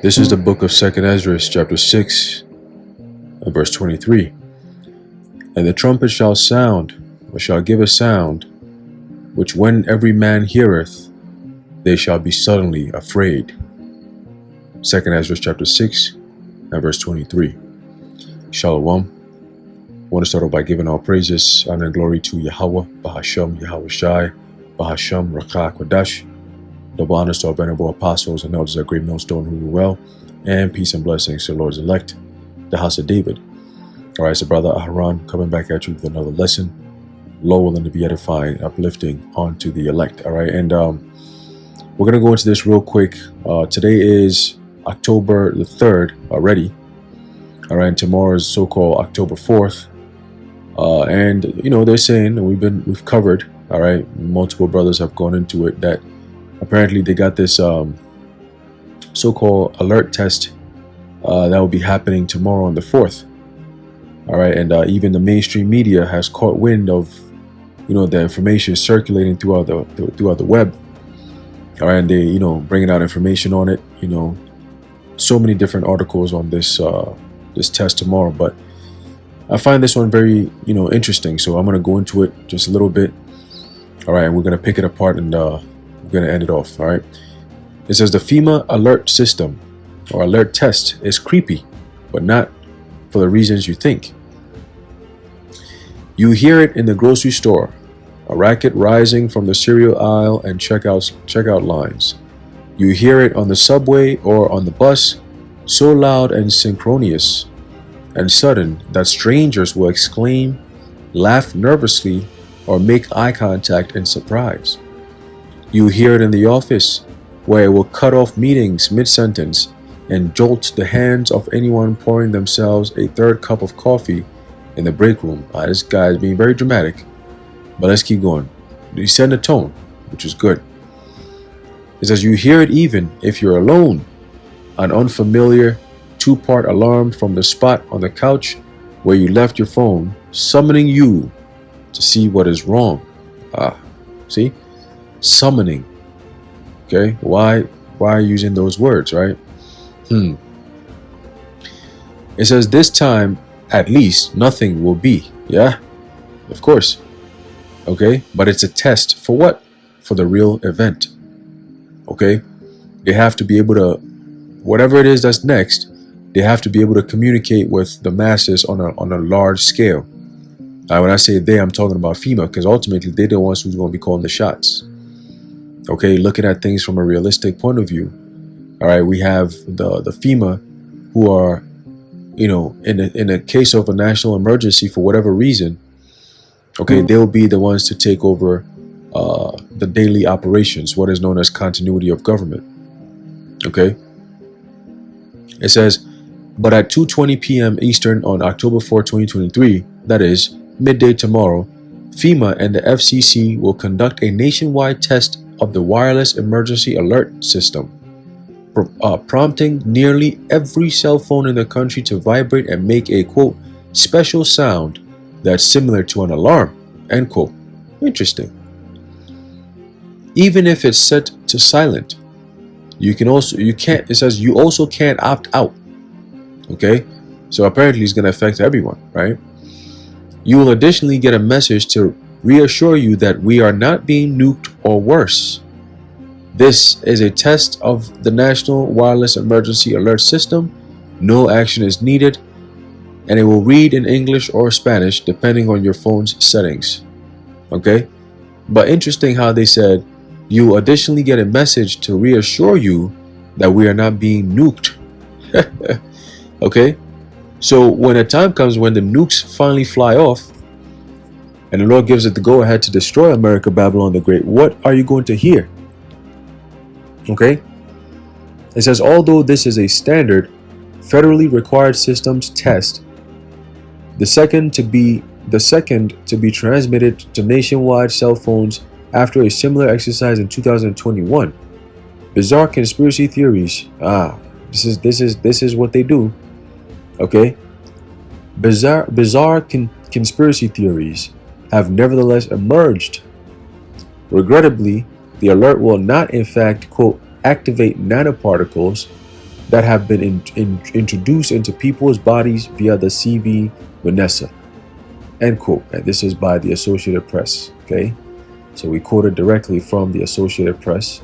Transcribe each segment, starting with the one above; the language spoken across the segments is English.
This is the book of 2nd Ezra, chapter 6, and verse 23. And the trumpet shall sound, or shall give a sound, which when every man heareth, they shall be suddenly afraid. 2nd Ezra, chapter 6, and verse 23. Shalom. I want to start off by giving all praises, honor, and glory to Yahweh, Bahasham, Yahweh Shai, Bahasham, Rakah, Kodash. Double honors to our venerable apostles and elders of great millstone who rule well, and peace and blessings to the Lord's elect, the house of David. All right, so Brother Aharon coming back at you with another lesson. Lord willing to be edifying, uplifting onto the elect. All right, and we're going to go into this real quick. Today is October the 3rd already. All right, and tomorrow is so-called October 4th. And, you know, they're saying, and we've covered, all right, multiple brothers have gone into it, that apparently they got this so-called alert test that will be happening tomorrow on the 4th. All right, and even the mainstream media has caught wind of, you know, the information circulating throughout the web. All right, and they, you know, bringing out information on it. You know, so many different articles on this this test tomorrow. But I find this one very, you know, interesting. So I'm gonna go into it just a little bit. All right, and we're gonna pick it apart and we're going to end it off. All right. It says the FEMA alert system or alert test is creepy, but not for the reasons you think. You hear it in the grocery store, a racket rising from the cereal aisle and checkout lines. You hear it on the subway or on the bus, so loud and synchronous and sudden that strangers will exclaim, laugh nervously, or make eye contact in surprise. You hear it in the office, where it will cut off meetings mid-sentence and jolt the hands of anyone pouring themselves a third cup of coffee in the break room. This guy is being very dramatic, but let's keep going. You set a tone, which is good. It says you hear it even if you're alone. An unfamiliar two-part alarm from the spot on the couch where you left your phone, summoning you to see what is wrong. See? Summoning. Okay, why are you using those words, right? It says this time at least nothing will be. Yeah, of course. Okay, but it's a test for what? For the real event. Okay, they have to be able to, whatever it is that's next, they have to be able to communicate with the masses on a large scale. When I say they, I'm talking about FEMA, because ultimately they're the ones who's going to be calling the shots. Okay, looking at things from a realistic point of view. All right, we have the FEMA who are, you know, in a case of a national emergency for whatever reason, okay, they'll be the ones to take over the daily operations, what is known as continuity of government. Okay. It says, but at 2:20 p.m. Eastern on October 4, 2023, that is midday tomorrow, FEMA and the FCC will conduct a nationwide test of the wireless emergency alert system, prompting nearly every cell phone in the country to vibrate and make a, quote, special sound that's similar to an alarm, end quote. Interesting. Even if it's set to silent, it says you also can't opt out. Okay, so apparently it's going to affect everyone, right? You will additionally get a message to reassure you that we are not being nuked or worse. This is a test of the National Wireless Emergency Alert System. No action is needed, and it will read in English or Spanish depending on your phone's settings. Okay, but interesting how they said you additionally get a message to reassure you that we are not being nuked. Okay, so when a time comes when the nukes finally fly off and the Lord gives it the go-ahead to destroy America, Babylon the Great, what are you going to hear? Okay, it says although this is a standard federally required systems test, the second to be transmitted to nationwide cell phones after a similar exercise in 2021. Bizarre conspiracy theories. This is what they do. Okay, bizarre conspiracy theories have nevertheless emerged. Regrettably, the alert will not in fact, quote, activate nanoparticles that have been introduced into people's bodies via the CV Vanessa. End quote. And this is by the Associated Press. Okay, so we quoted directly from the Associated Press.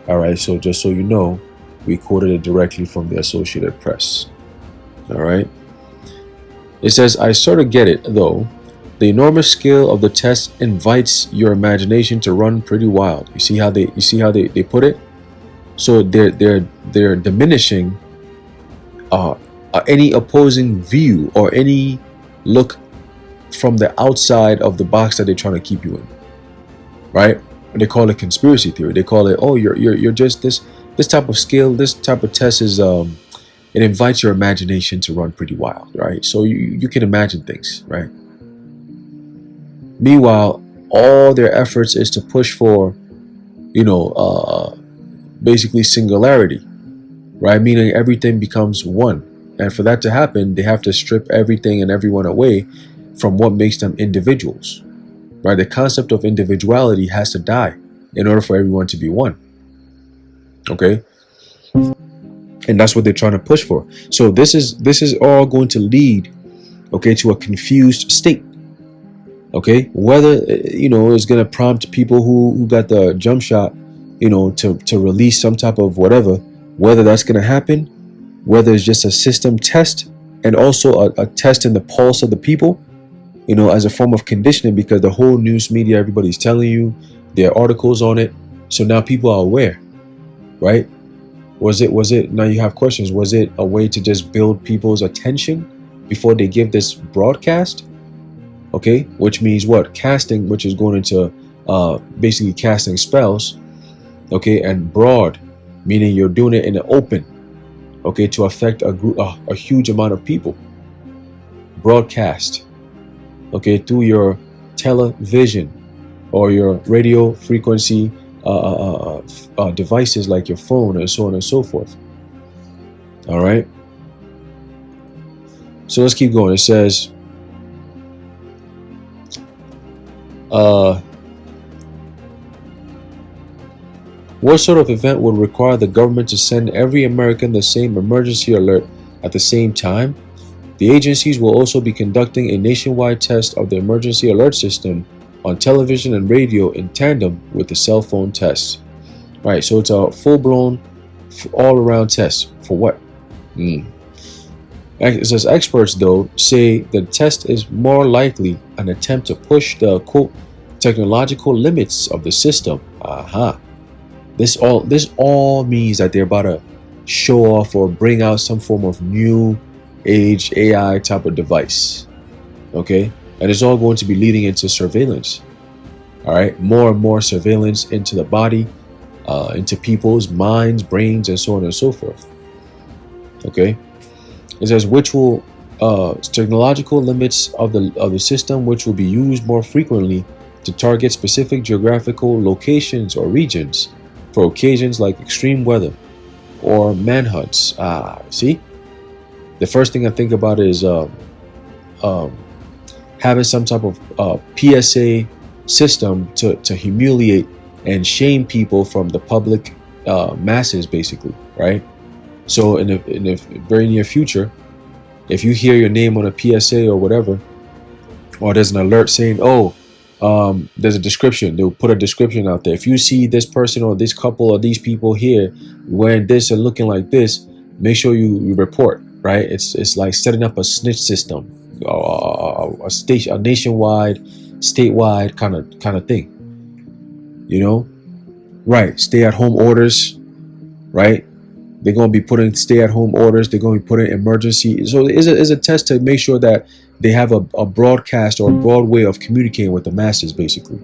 All right, so just so you know, we quoted it directly from the Associated Press. All right. It says, I sort of get it, though. The enormous scale of the test invites your imagination to run pretty wild. You see how they put it? So they're diminishing any opposing view or any look from the outside of the box that they're trying to keep you in. Right? They call it conspiracy theory. They call it, oh, you're just this type of scale, this type of test is it invites your imagination to run pretty wild, right? So you can imagine things, right? Meanwhile, all their efforts is to push for, basically singularity, right? Meaning everything becomes one. And for that to happen, they have to strip everything and everyone away from what makes them individuals, right? The concept of individuality has to die in order for everyone to be one. Okay? And that's what they're trying to push for. So this is all going to lead, okay, to a confused state. Okay, whether it's going to prompt people who got the jump shot, to release some type of whatever, whether that's going to happen, whether it's just a system test and also a test in the pulse of the people, as a form of conditioning, because the whole news media, everybody's telling you, there are articles on it, so now people are aware, right? Was it now you have questions, was it a way to just build people's attention before they give this broadcast? Okay, which means what? Casting, which is going into basically casting spells, okay, and broad, meaning you're doing it in the open, okay, to affect a huge amount of people. Broadcast, okay, through your television or your radio frequency devices like your phone and so on and so forth. All right. So let's keep going. It says, what sort of event would require the government to send every American the same emergency alert at the same time? The agencies will also be conducting a nationwide test of the emergency alert system on television and radio in tandem with the cell phone test. Right, so it's a full-blown, all-around test. For what? It says experts, though, say the test is more likely an attempt to push the, quote, technological limits of the system. This all means that they're about to show off or bring out some form of new age AI type of device. Okay? And it's all going to be leading into surveillance. All right? More and more surveillance into the body, into people's minds, brains, and so on and so forth. Okay? It says which will technological limits of the system, which will be used more frequently to target specific geographical locations or regions for occasions like extreme weather or manhunts. See, the first thing I think about is having some type of PSA system to humiliate and shame people from the public masses, basically, right? So in the very near future, if you hear your name on a PSA or whatever, or there's an alert saying, oh, there's a description, they'll put a description out there. If you see this person or this couple or these people here wearing this and looking like this, make sure you report, right? It's like setting up a snitch system, a nationwide, statewide kind of thing, right? Stay at home orders, right? They're going to be putting stay-at-home orders. They're going to be putting emergency. So it's a test to make sure that they have a broadcast or a broad way of communicating with the masses, basically.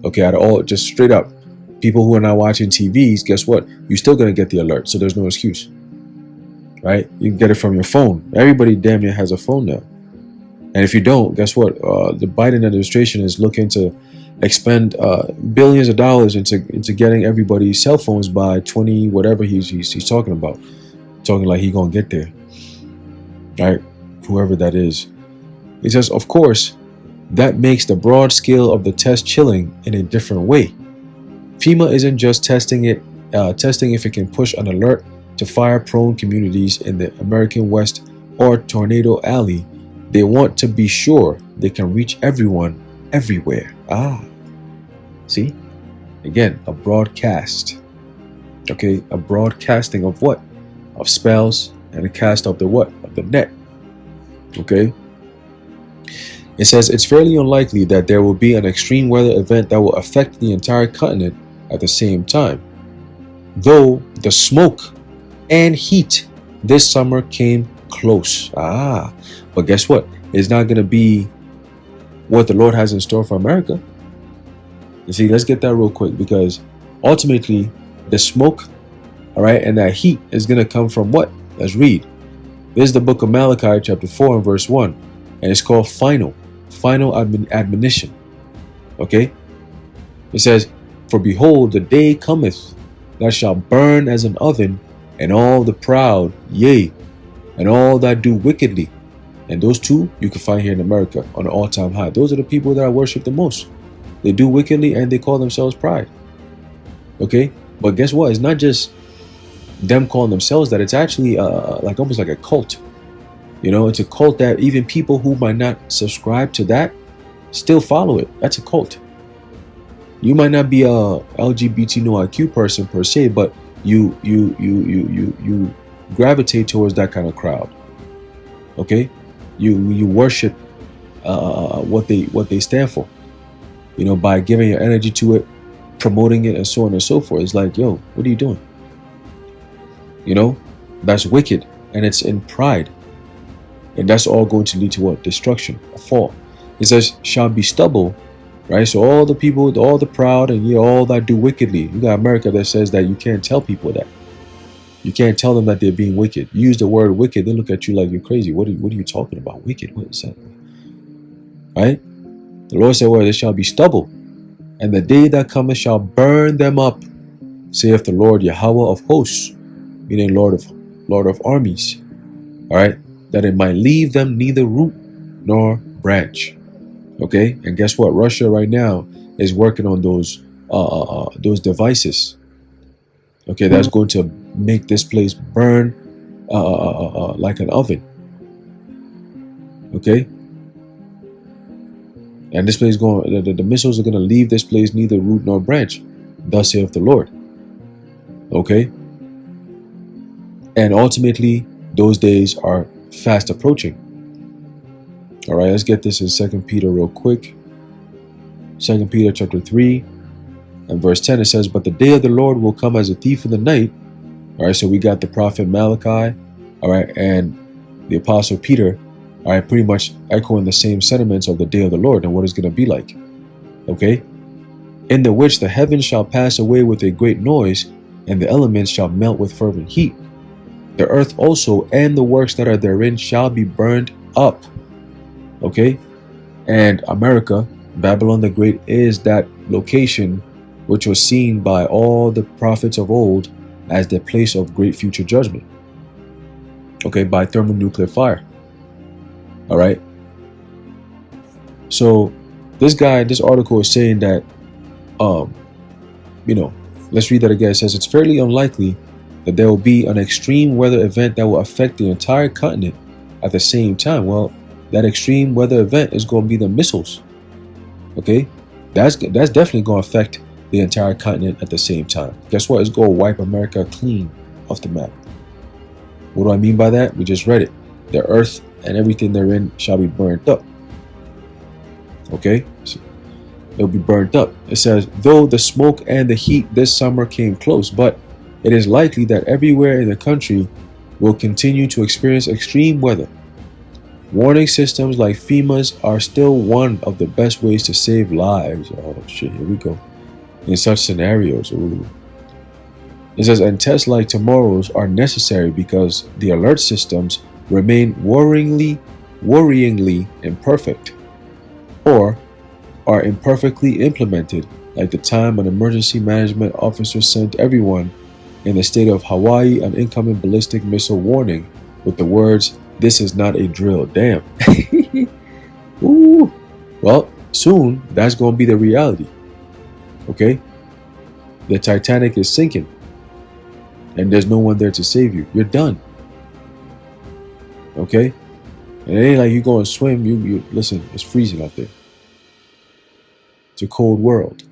Okay, at all, just straight up. People who are not watching TVs, guess what? You're still going to get the alert, so there's no excuse. Right? You can get it from your phone. Everybody damn near has a phone now. And if you don't, guess what? The Biden administration is looking to expend billions of dollars into getting everybody's cell phones by 20 whatever he's talking about, talking like he's gonna get there, right? Whoever that is. He says, of course, that makes the broad scale of the test chilling in a different way. FEMA isn't just testing if it can push an alert to fire-prone communities in the American West or Tornado Alley. They want to be sure they can reach everyone everywhere. See? Again, a broadcast. Okay, a broadcasting of what? Of spells, and a cast of the what? Of the net. Okay? It says it's fairly unlikely that there will be an extreme weather event that will affect the entire continent at the same time. Though the smoke and heat this summer came close. But guess what? It's not going to be what the Lord has in store for America. You see, let's get that real quick, because ultimately the smoke, all right, and that heat is going to come from what? Let's read. This is the book of Malachi chapter 4 and verse 1, and it's called final admonition. Okay? It says, for behold, the day cometh that shall burn as an oven, and all the proud, yea, and all that do wickedly. And those two you can find here in America on an all-time high. Those are the people that I worship the most. They do wickedly and they call themselves pride. Okay? But guess what? It's not just them calling themselves that. It's actually like almost like a cult. You know, it's a cult that even people who might not subscribe to that still follow it. That's a cult. You might not be a LGBT no IQ person per se, but you gravitate towards that kind of crowd. Okay? You worship what they stand for. You know, by giving your energy to it, promoting it, and so on and so forth. It's like, yo, what are you doing? You know, that's wicked, and it's in pride. And that's all going to lead to what? Destruction, a fall. It says, shall be stubble, right? So all the people, all the proud, and all that do wickedly. You got America that says that you can't tell people that. You can't tell them that they're being wicked. You use the word wicked, they look at you like you're crazy. What are you talking about? Wicked? What is that? Right? The Lord said, well, there shall be stubble, and the day that cometh shall burn them up, saith the Lord Yahweh of hosts, meaning Lord of armies. All right, that it might leave them neither root nor branch. Okay, and guess what? Russia right now is working on those devices. Okay, that's going to make this place burn like an oven. Okay. And this place going, the missiles are going to leave this place neither root nor branch, thus saith the Lord. Okay? And ultimately, those days are fast approaching. All right, let's get this in 2 Peter real quick. 2 Peter chapter 3 and verse 10, it says, but the day of the Lord will come as a thief in the night. All right, so we got the prophet Malachi, all right, and the apostle Peter, all right, pretty much echoing the same sentiments of the day of the Lord and what it's going to be like. Okay? In the which the heavens shall pass away with a great noise, and the elements shall melt with fervent heat. The earth also and the works that are therein shall be burned up. Okay? And America, Babylon the Great, is that location which was seen by all the prophets of old as the place of great future judgment. Okay, by thermonuclear fire. All right. So this article is saying that, let's read that again. It says it's fairly unlikely that there will be an extreme weather event that will affect the entire continent at the same time. Well, that extreme weather event is going to be the missiles. Okay, that's definitely going to affect the entire continent at the same time. Guess what? It's going to wipe America clean off the map. What do I mean by that? We just read it. The earth and everything therein shall be burnt up. Okay? So it'll be burnt up. It says, though the smoke and the heat this summer came close, but it is likely that everywhere in the country will continue to experience extreme weather. Warning systems like FEMA's are still one of the best ways to save lives. Oh shit, here we go. In such scenarios. Ooh. It says, and tests like tomorrow's are necessary because the alert systems remain worryingly imperfect, or are imperfectly implemented, like the time an emergency management officer sent everyone in the state of Hawaii an incoming ballistic missile warning with the words, "This is not a drill." Damn. Ooh. Well, soon that's going to be the reality. Okay? The Titanic is sinking. and there's no one there to save you, you're done. Okay? And it ain't like you go and swim. You listen, it's freezing out there. It's a cold world.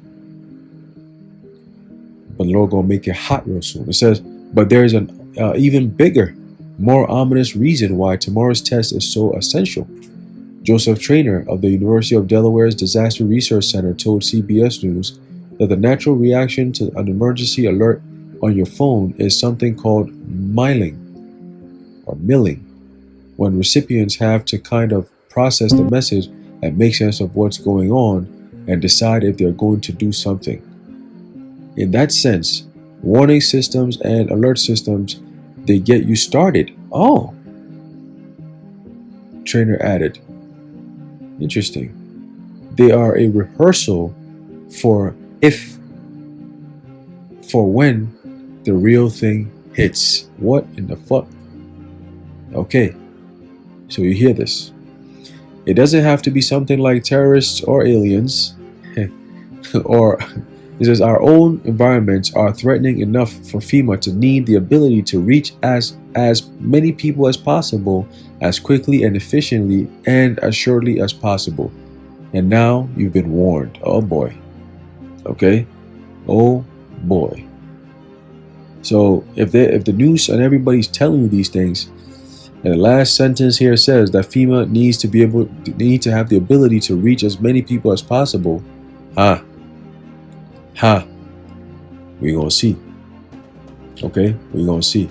But the Lord gonna make it hot real soon. It says, but there's an even bigger, more ominous reason why tomorrow's test is so essential. Joseph Trainer of the University of Delaware's Disaster Research Center told CBS News that the natural reaction to an emergency alert on your phone is something called milling, when recipients have to kind of process the message and make sense of what's going on and decide if they're going to do something. In that sense, warning systems and alert systems, they get you started. Oh, Trainer added. Interesting. They are a rehearsal for when the real thing hits. What in the fuck? Okay, so you hear this. It doesn't have to be something like terrorists or aliens, or it says our own environments are threatening enough for FEMA to need the ability to reach as many people as possible, as quickly and efficiently and as surely as possible. And now you've been warned. Oh boy. Okay? Oh boy. So if the news and everybody's telling you these things, and the last sentence here says that FEMA needs to have the ability to reach as many people as possible, we're gonna see. Okay, we're gonna see.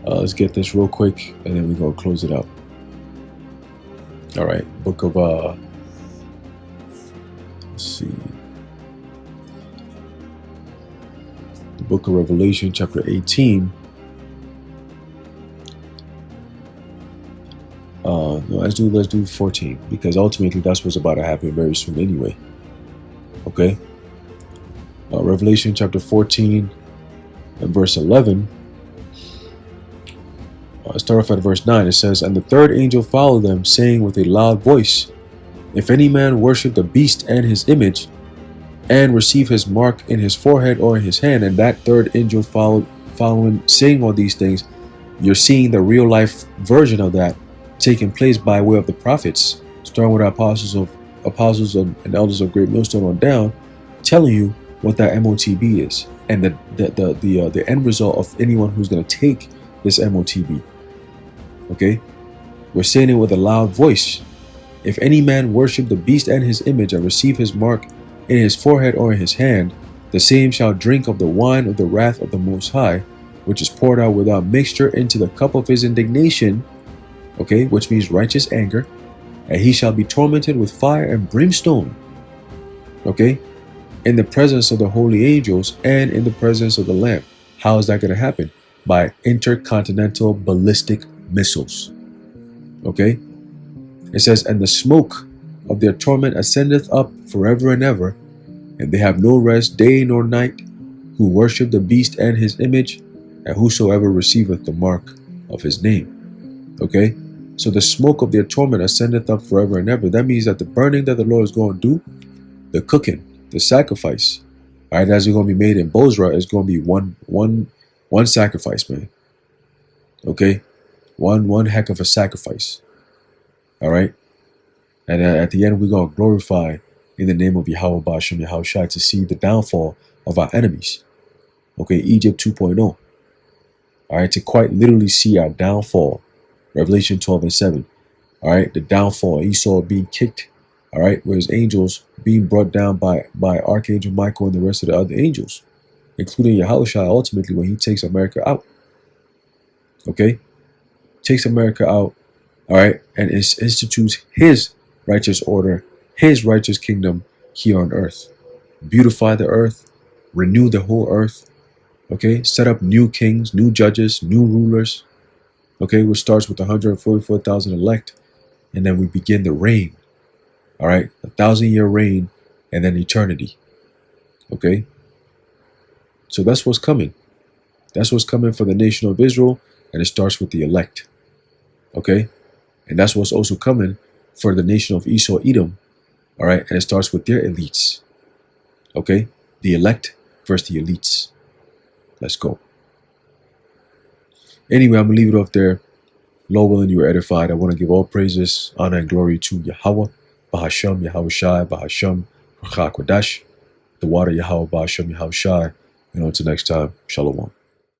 Let's get this real quick, and then we're gonna close it out. All right, book of let's see, the book of Revelation, chapter 18. No, let's do 14, because ultimately that's what's about to happen very soon anyway. Okay. Revelation chapter 14 and verse 11. Start off at verse 9. It says, and the third angel followed them, saying with a loud voice, if any man worship the beast and his image, and receive his mark in his forehead or in his hand. And that third angel following, saying all these things, you're seeing the real life version of that taking place by way of the prophets, starting with apostles and elders of Great Millstone on down, telling you what that MOTB is, and the end result of anyone who's going to take this MOTB. Okay, we're saying it with a loud voice. If any man worship the beast and his image, and receive his mark in his forehead or in his hand, the same shall drink of the wine of the wrath of the Most High, which is poured out without mixture into the cup of his indignation. Okay, which means righteous anger, and he shall be tormented with fire and brimstone. Okay, in the presence of the holy angels and in the presence of the Lamb. How is that going to happen? By intercontinental ballistic missiles. Okay, it says, and the smoke of their torment ascendeth up forever and ever, and they have no rest day nor night, who worship the beast and his image, and whosoever receiveth the mark of his name. Okay, so the smoke of their torment ascendeth up forever and ever. That means that the burning that the Lord is going to do, the cooking, the sacrifice, all right, that's going to be made in Bozrah, is going to be one sacrifice, man. Okay, one heck of a sacrifice. All right, and at the end we're going to glorify in the name of Yahweh Ba'ashem Yahushai to see the downfall of our enemies. Okay, Egypt 2.0. All right, to quite literally see our downfall. Revelation 12 and 7. All right, the downfall, Esau being kicked. All right, where his angels being brought down by Archangel Michael and the rest of the other angels, including Yahushua, ultimately when he takes America out. Okay, takes America out. All right, and institutes his righteous order, his righteous kingdom here on earth. Beautify the earth, renew the whole earth. Okay, set up new kings, new judges, new rulers. Okay, which starts with 144,000 elect, and then we begin the reign. All right, 1,000-year reign, and then eternity. Okay, so that's what's coming. That's what's coming for the nation of Israel, and it starts with the elect. Okay, and that's what's also coming for the nation of Esau, Edom. All right, and it starts with their elites. Okay, the elect versus the elites. Let's go. Anyway, I'm going to leave it off there. Lord willing, you were edified. I want to give all praises, honor, and glory to Yahweh, Bahasham, Yahweh Shai, Bahasham, Ruach HaKodesh, the water, Yahweh, Bahasham, Yahweh Shai. And until next time, Shalom.